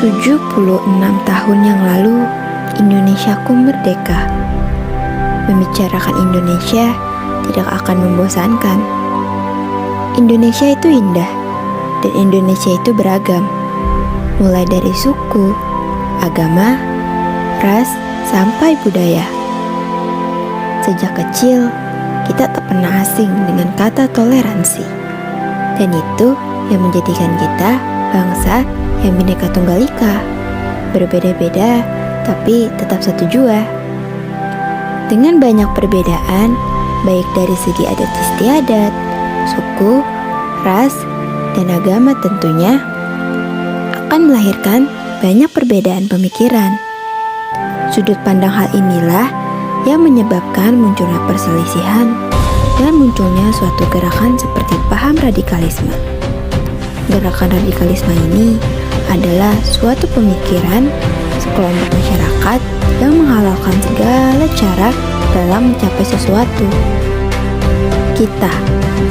76 tahun yang lalu, Indonesiaku merdeka. Membicarakan Indonesia tidak akan membosankan. Indonesia itu indah, dan Indonesia itu beragam. Mulai dari suku, agama, ras, sampai budaya. Sejak kecil, kita tak pernah asing dengan kata toleransi. Dan itu yang menjadikan kita bangsa yang Bhinneka Tunggal Ika. Berbeda-beda, tapi tetap satu jua. Dengan banyak perbedaan, baik dari segi adat istiadat, suku, ras, dan agama tentunya, akan melahirkan banyak perbedaan pemikiran. Sudut pandang hal inilah yang menyebabkan munculnya perselisihan dan munculnya suatu gerakan seperti paham radikalisme. Gerakan radikalisme ini adalah suatu pemikiran sekelompok masyarakat yang menghalalkan segala cara dalam mencapai sesuatu. Kita,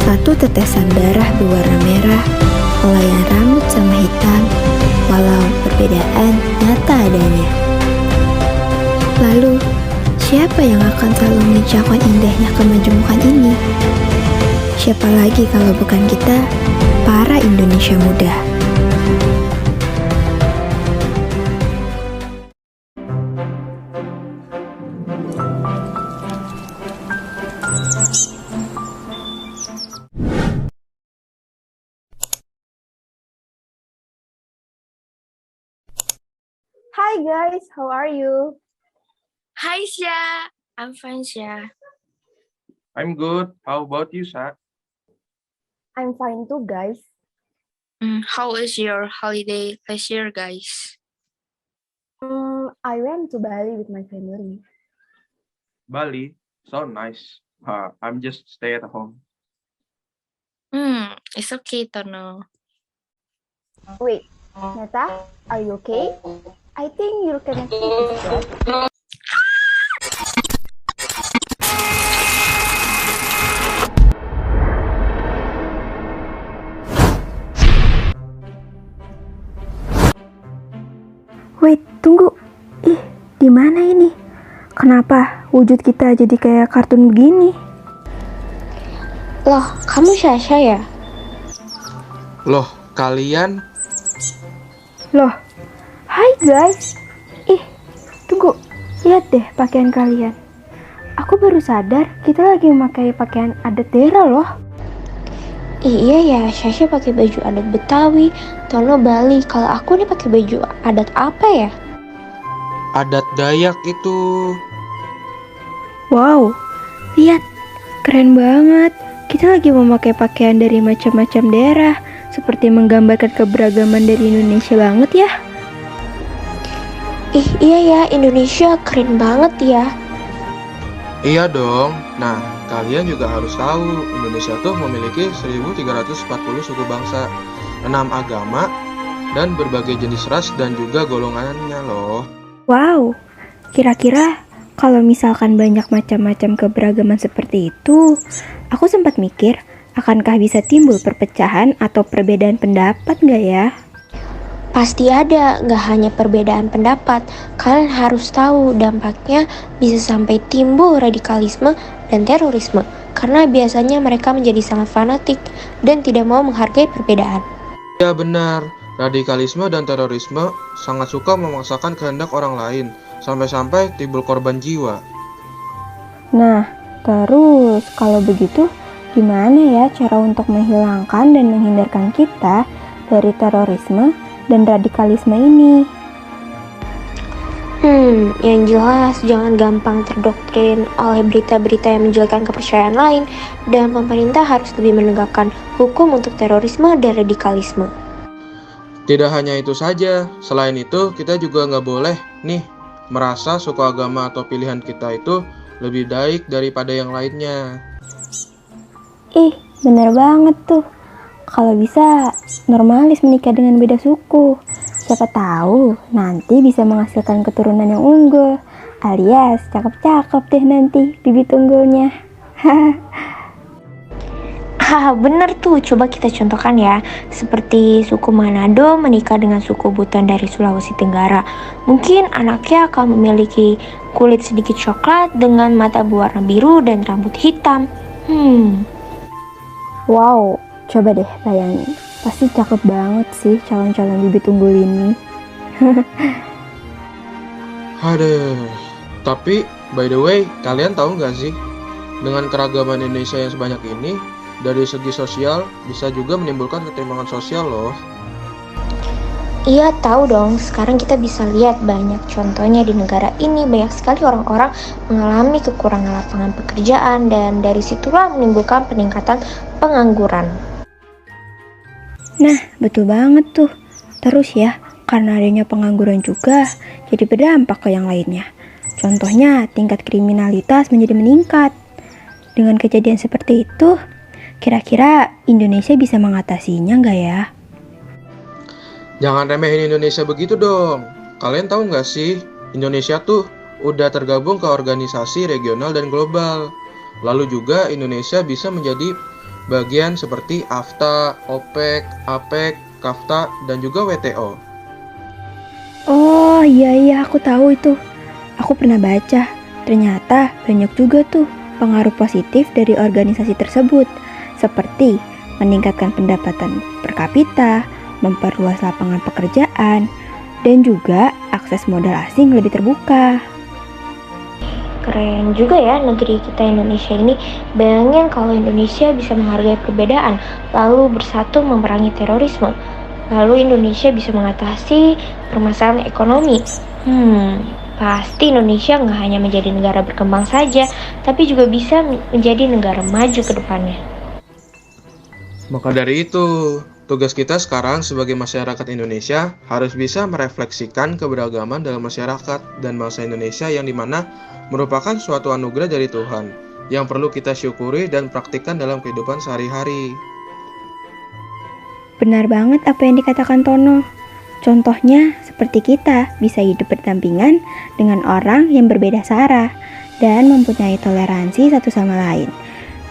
satu tetesan darah berwarna merah, helaian rambut sama hitam, walau perbedaan nyata adanya. Lalu, siapa yang akan selalu mengucapkan indahnya kemajemukan ini? Siapa lagi kalau bukan kita, para Indonesia muda. Hi guys, how are you? Hi, Sya. I'm fine, Sya. I'm good. How about you, Sa? I'm fine too, guys. How is your holiday last year, guys? I went to Bali with my family. Bali? So nice. I'm just stay at home. It's okay, Tono. Wait, Neta, are you okay? I think your connection is bad. Wait, tunggu. Di mana ini? Kenapa wujud kita jadi kayak kartun begini? Loh, kamu Sasha ya? Loh, kalian? Loh, hai guys. Tunggu. Lihat deh pakaian kalian. Aku baru sadar kita lagi memakai pakaian adat daerah loh. Iya ya, Sasha pakai baju adat Betawi, Tono Bali. Kalau aku nih pakai baju adat apa ya? Adat Dayak itu. Wow, lihat. Keren banget. Kita lagi memakai pakaian dari macam-macam daerah. Seperti menggambarkan keberagaman dari Indonesia banget ya. Iya ya, Indonesia keren banget ya. Iya dong. Nah, kalian juga harus tahu, Indonesia tuh memiliki 1340 suku bangsa, 6 agama, dan berbagai jenis ras dan juga golongannya loh. Wow, kira-kira kalau misalkan banyak macam-macam keberagaman seperti itu, aku sempat mikir, akankah bisa timbul perpecahan atau perbedaan pendapat nggak ya? Pasti ada, nggak hanya perbedaan pendapat. Kalian harus tahu dampaknya bisa sampai timbul radikalisme dan terorisme. Karena biasanya mereka menjadi sangat fanatik dan tidak mau menghargai perbedaan. Ya benar, radikalisme dan terorisme sangat suka memaksakan kehendak orang lain, sampai-sampai timbul korban jiwa. Nah, terus kalau begitu, gimana ya cara untuk menghilangkan dan menghindarkan kita dari terorisme dan radikalisme ini? Yang jelas jangan gampang terdoktrin oleh berita-berita yang menjelekkan kepercayaan lain, dan pemerintah harus lebih menegakkan hukum untuk terorisme dan radikalisme. Tidak hanya itu saja, selain itu kita juga nggak boleh nih merasa suku agama atau pilihan kita itu lebih baik daripada yang lainnya. Bener banget tuh. Kalau bisa, normalis menikah dengan beda suku. Siapa tahu nanti bisa menghasilkan keturunan yang unggul, alias cakep-cakep deh nanti bibit unggulnya. Haha, bener tuh. Coba kita contohkan ya. Seperti suku Manado menikah dengan suku Buton dari Sulawesi Tenggara. Mungkin anaknya akan memiliki kulit sedikit coklat dengan mata berwarna biru dan rambut hitam. Wow, coba deh bayangin. Pasti cakep banget sih calon-calon bibit unggul ini. Aduh, tapi by the way, kalian tahu nggak sih? Dengan keragaman Indonesia yang sebanyak ini, dari segi sosial bisa juga menimbulkan ketimpangan sosial loh. Iya tahu dong, sekarang kita bisa lihat banyak contohnya di negara ini. Banyak sekali orang-orang mengalami kekurangan lapangan pekerjaan dan dari situlah menimbulkan peningkatan pengangguran. Nah, betul banget tuh. Terus ya, karena adanya pengangguran juga, jadi berdampak ke yang lainnya. Contohnya, tingkat kriminalitas menjadi meningkat. Dengan kejadian seperti itu, kira-kira Indonesia bisa mengatasinya nggak ya? Jangan remehin Indonesia begitu dong. Kalian tahu nggak sih, Indonesia tuh udah tergabung ke organisasi regional dan global. Lalu juga Indonesia bisa menjadi bagian seperti AFTA, OPEC, APEC, KAFTA, dan juga WTO. Oh iya aku tahu itu. Aku pernah baca, ternyata banyak juga tuh pengaruh positif dari organisasi tersebut, seperti meningkatkan pendapatan per kapita, memperluas lapangan pekerjaan, dan juga akses modal asing lebih terbuka. Keren juga ya negeri kita Indonesia ini. Bayangin kalau Indonesia bisa menghargai perbedaan, lalu bersatu memerangi terorisme. Lalu Indonesia bisa mengatasi permasalahan ekonomi. Pasti Indonesia nggak hanya menjadi negara berkembang saja, tapi juga bisa menjadi negara maju ke depannya. Maka dari itu, tugas kita sekarang sebagai masyarakat Indonesia harus bisa merefleksikan keberagaman dalam masyarakat dan bangsa Indonesia yang dimana merupakan suatu anugerah dari Tuhan yang perlu kita syukuri dan praktikkan dalam kehidupan sehari-hari. Benar banget apa yang dikatakan Tono. Contohnya, seperti kita bisa hidup berdampingan dengan orang yang berbeda sara dan mempunyai toleransi satu sama lain.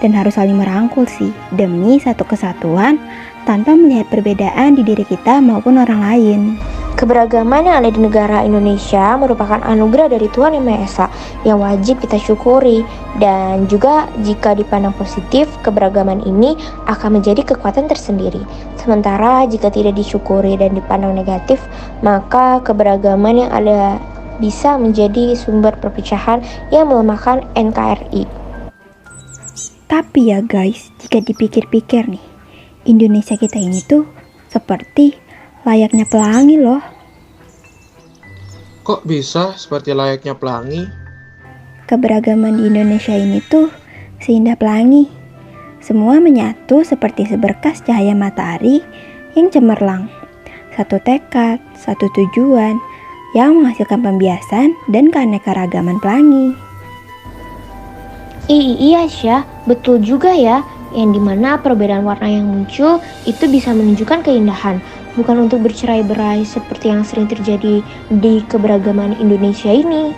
Dan harus saling merangkul sih, demi satu kesatuan tanpa melihat perbedaan di diri kita maupun orang lain. Keberagaman yang ada di negara Indonesia merupakan anugerah dari Tuhan Yang Maha Esa yang wajib kita syukuri. Dan juga jika dipandang positif, keberagaman ini akan menjadi kekuatan tersendiri. Sementara jika tidak disyukuri dan dipandang negatif, maka keberagaman yang ada bisa menjadi sumber perpecahan yang melemahkan NKRI. Tapi ya guys, jika dipikir-pikir nih, Indonesia kita ini tuh seperti layaknya pelangi loh. Kok bisa seperti layaknya pelangi? Keberagaman di Indonesia ini tuh seindah pelangi. Semua menyatu seperti seberkas cahaya matahari yang cemerlang. Satu tekad, satu tujuan yang menghasilkan pembiasan dan keanekaragaman pelangi. Iya Syah, betul juga ya. Yang dimana perbedaan warna yang muncul itu bisa menunjukkan keindahan, bukan untuk bercerai-berai seperti yang sering terjadi di keberagaman Indonesia ini.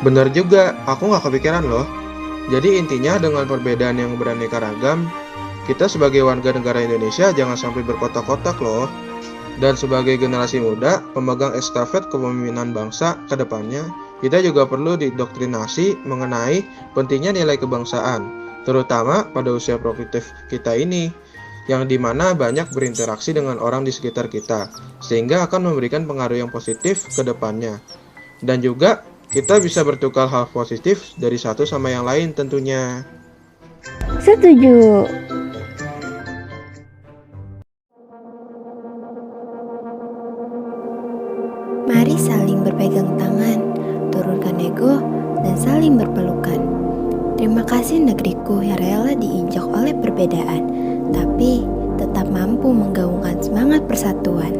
Benar juga, aku nggak kepikiran loh. Jadi intinya dengan perbedaan yang beraneka ragam, kita sebagai warga negara Indonesia jangan sampai berkotak-kotak loh. Dan sebagai generasi muda, pemegang estafet kepemimpinan bangsa ke depannya, kita juga perlu didoktrinasi mengenai pentingnya nilai kebangsaan, terutama pada usia produktif kita ini, yang dimana banyak berinteraksi dengan orang di sekitar kita, sehingga akan memberikan pengaruh yang positif ke depannya. Dan juga kita bisa bertukar hal positif dari satu sama yang lain tentunya. Setuju. Mari saling berpegang tangan, turunkan ego, dan saling berpelukan. Terima kasih negeriku yang rela diinjak oleh perbedaan, tapi tetap mampu menggaungkan semangat persatuan.